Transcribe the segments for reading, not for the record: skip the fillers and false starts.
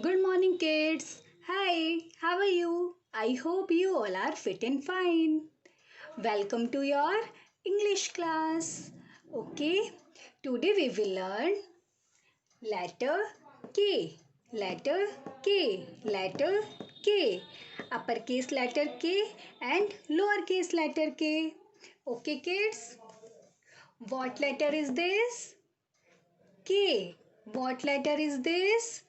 Good morning, kids. Hi, how are you? I hope you all are fit and fine. Welcome to your English class. Okay, today we will learn letter K. Letter K. Letter K. Uppercase letter K and lowercase letter K. Okay, kids. What letter is this? K. What letter is this?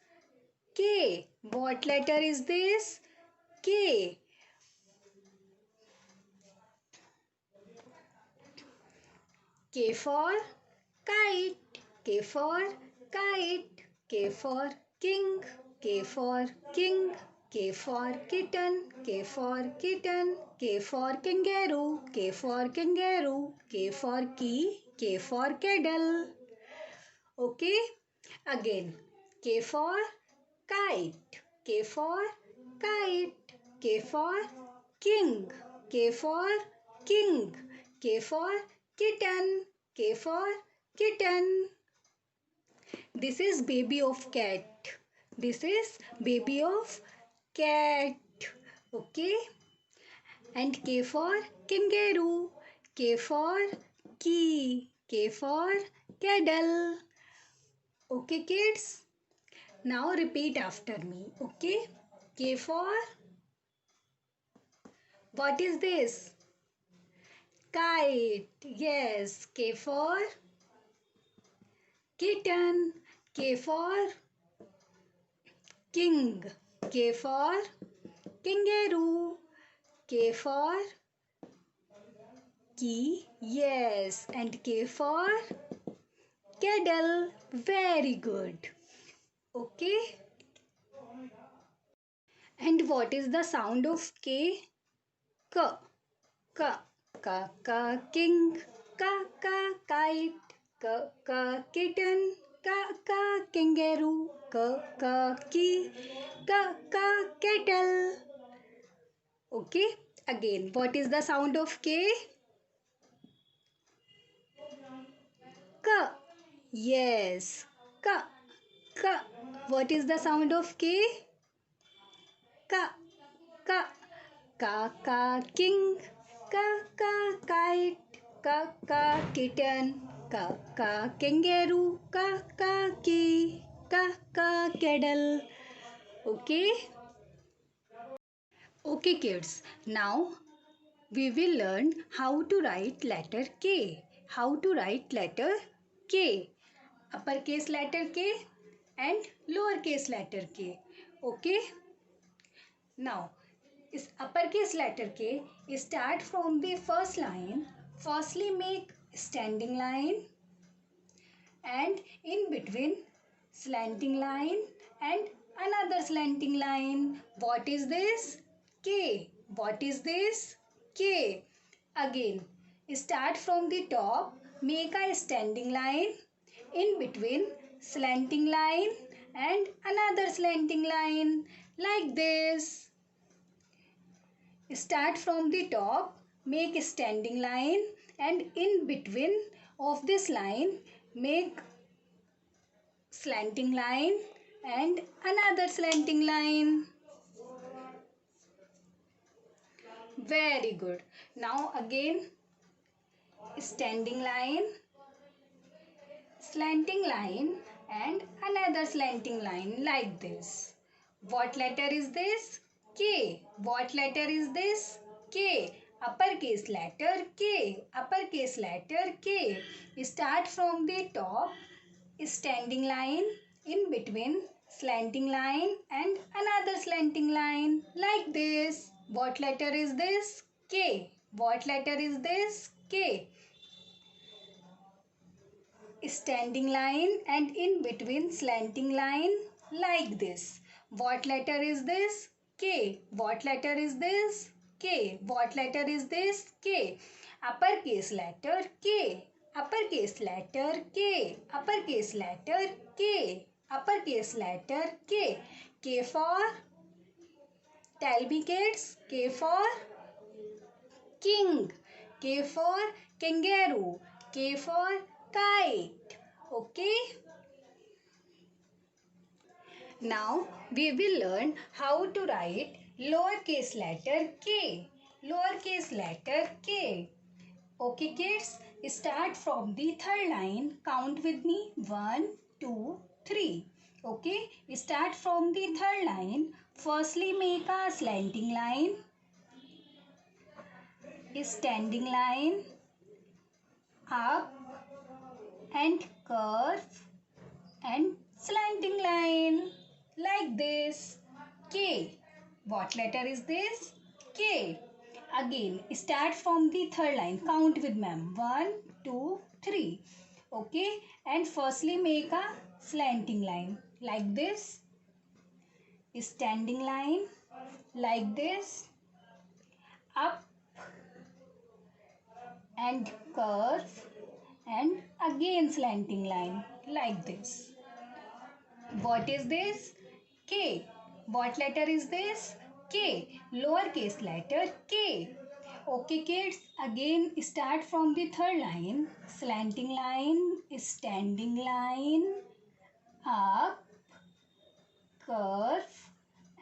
K. What letter is this? K. K for kite. K for kite. K for king. K for king. K for kitten. K for kitten. K for kangaroo. K for kangaroo. K for key. K for kettle. Okay. Again. K for kite. K for kite. K for king. K for king. K for kitten. K for kitten. This is baby of cat. This is baby of cat. Okay. And K for kangaroo. K for key. K for kettle. Okay, kids. Now repeat after me. Okay. K for what is this? Kite. Yes. K for kitten. K for king. K for kangaroo. K for key. Yes. And K for kettle. Very good. Okay. And what is the sound of K? K. K. K. K. King. K. K. Kite. K. K. Kitten. K. K. Kangaroo. K. K. Key. K. K. Kettle. Okay. Again, what is the sound of K? K. Yes. K. K. What is the sound of K? K. K. K. K. King. K. K. Kite. K. K. Kitten. K. K. Kangaroo. K. K. Key. K. K. Kettle. Okay. Okay, kids. Now we will learn how to write letter K. How to write letter K. Uppercase letter K and lowercase letter K. Okay. Now, is uppercase letter K start from the first line. Firstly, make standing line and in between slanting line and another slanting line. What is this? K. What is this? K. Again, start from the top, make a standing line, in between slanting line and another slanting line like this. Start from the top, make a standing line and in between of this line make slanting line and another slanting line. Very good. Now again standing line, slanting line and another slanting line like this. What letter is this? K. What letter is this? K. Uppercase letter K. Uppercase letter K. Start from the top, standing line, in between slanting line and another slanting line like this. What letter is this? K. What letter is this? K. Standing line and in between slanting line like this. What letter is this? K. What letter is this? K. What letter is this? K. Uppercase letter K. Uppercase letter K. Uppercase letter K. Uppercase letter K. K for, tell me kids, K for king. K for kangaroo. K for kite. Okay. Now we will learn how to write lowercase letter k. Lowercase letter k. Okay kids, start from the third line. Count with me. 1, 2, 3. Okay, start from the third line. Firstly make a slanting line, standing line, up and curve and slanting line like this. K. What letter is this? K. Again, start from the third line. Count with ma'am. 1, 2, 3. Okay. And firstly make a slanting line like this. Standing line like this. Up and curve and again slanting line like this. What is this? K. What letter is this? K. Lowercase letter K. Okay kids, again start from the third line. Slanting line, standing line, up, curve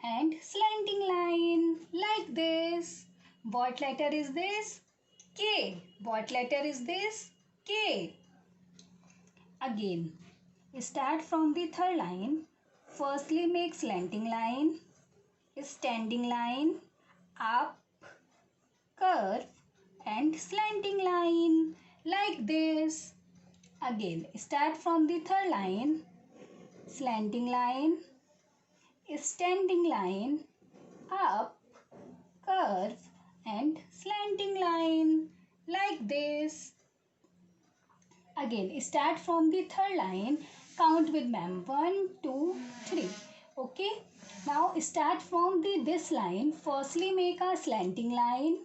and slanting line like this. What letter is this? K. What letter is this? K. Again, start from the third line. Firstly make slanting line, standing line, up, curve and slanting line like this. Again, start from the third line. Slanting line, standing line, up, curve and slanting line like this. Again, start from the third line. Count with ma'am. 1, 2, 3. Okay. Now start from this line. Firstly make a slanting line.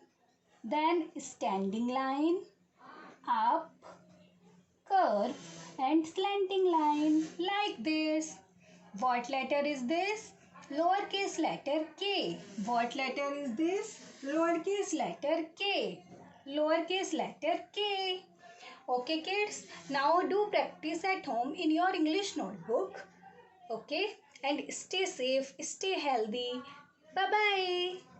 Then standing line. Up. Curve. And slanting line. Like this. What letter is this? Lowercase letter K. What letter is this? Lowercase letter K. Lowercase letter K. Okay kids, now do practice at home in your English notebook. Okay, and stay safe, stay healthy. Bye bye.